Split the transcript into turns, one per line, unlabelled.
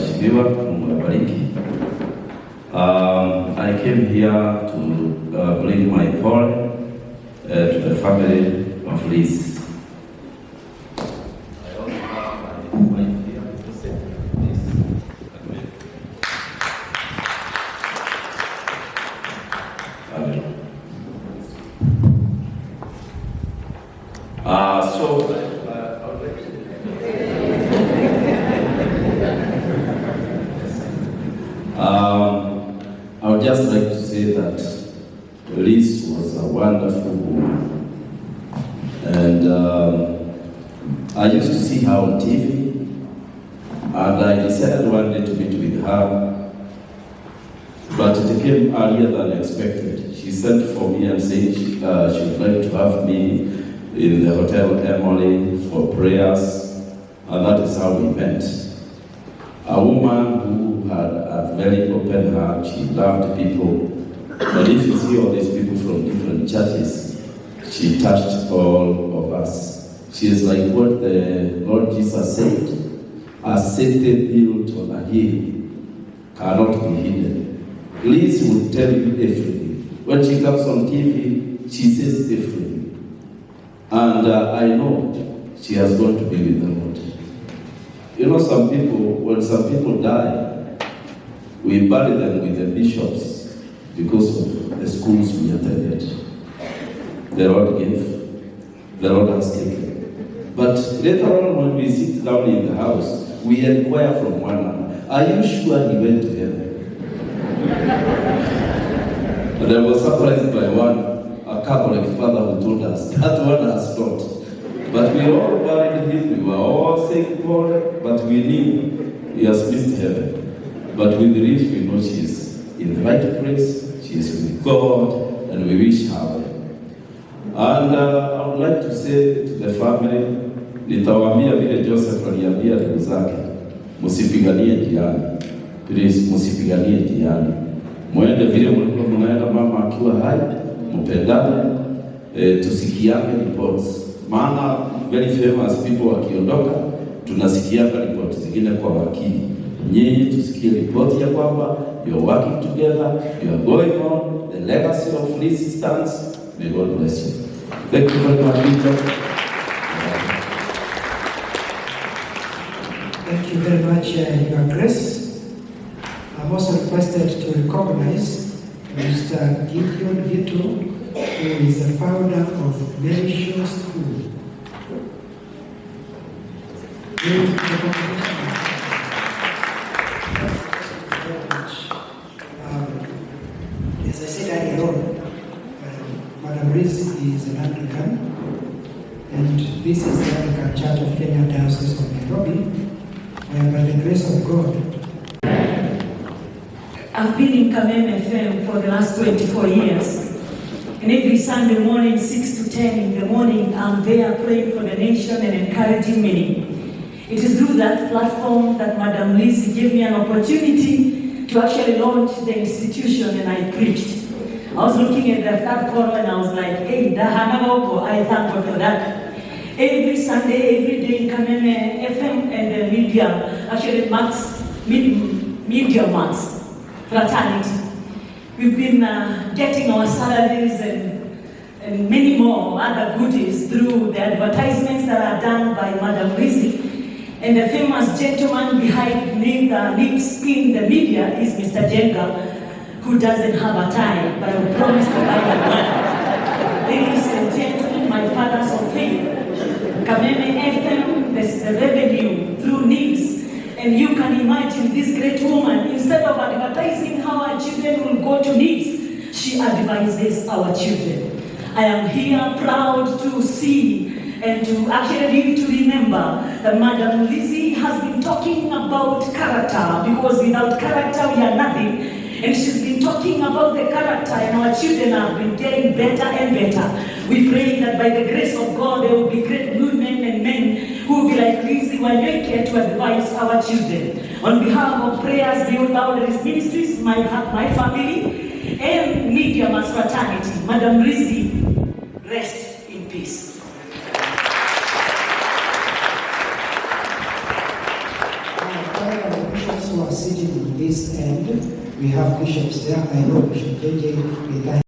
waheshimiwa, Mungu awabariki. I came here to bring my call to the family of Liz. I would just like to say that Liz was a wonderful woman, and I used to see her on TV, and I decided one day to meet with her, but it came earlier than expected. She sent for me and said she would like to have me in the Hotel Emily for prayers, and that is how we met. A woman who had a very open heart, she loved people, and if you see all these people from different churches, she touched all of us. She is like what the Lord Jesus said, a city built on a hill cannot be hidden. Liz will tell you everything. When she comes on TV, she says everything. And I know she has gone to be with the Lord. You know, some people, when some people die, we bury them with the bishops because of the schools we attended. The Lord gave, the Lord has taken. But later on, when we sit down in the house, we inquire from one another, are you sure he went to heaven? And I was surprised by a Catholic father who told us that one has not. But we all buried him, we were all saying Paul, but we knew he has missed heaven. But with Liz, we know she is in the right place, she is with God, and we wish her well. And I would like to say to the family, nitawaambia vile Joseph aliambia ndugu zake, msipiganie njiani. Please, msipiganie njiani. Mwende vile mlikuwa mnaenda mama akiwa hai, mpendane, tusikiane reports. Maana very famous people wakiondoka, tunasikianga ripoti zingine kwa wakili. Nyinyi tusikie ripoti ya kwamba you're working together, you are going on, the legacy of Liz stands. May God bless you. Thank you very much.
Thank you very much, Your Grace. I'm also requested to recognize Mr. Gideon Vito, who is the founder of Merisho School. As I said earlier on, Madam Liz is an Anglican, and this is the Anglican Church of Kenya Diocese of Nairobi, where by the grace of God,
I've been in Kameme FM for the last 24 years. And every Sunday morning, 6 to 10 in the morning, I'm there praying for the nation and encouraging many. It is through that platform that Madam Lizzie gave me an opportunity to actually launch the institution, and I preached. I was looking at that forum and I was like, hey, I thank God for that. Every Sunday, every day in Kameme FM and the media, actually media marks fraternity. We've been getting our salaries and many more other goodies through the advertisements that are done by Madam Lizzie. And the famous gentleman behind Nibs in the media is Mr. Nganga, who doesn't have a tie, but I will promise to buy him one. Ladies and gentlemen, my fathers of faith, Kameme FM, the revenue through Nibs. And you can imagine this great woman, instead of advertising how our children will go to Nibs, she advises our children. I am here proud to see and to actually live to remember that Madam Lizzie has been talking about character, because without character we are nothing. And she's been talking about the character, and our children have been getting better and better. We pray that by the grace of God there will be great women and men who will be like Lizzie Wanyoike to advise our children. On behalf of Prayers Beyond Boundaries Ministries, my family, and Media Mass Fraternity, Madam Lizzie, rest in peace.
the bishops who sitting on this end. We have bishops there. I know Bishop JJ.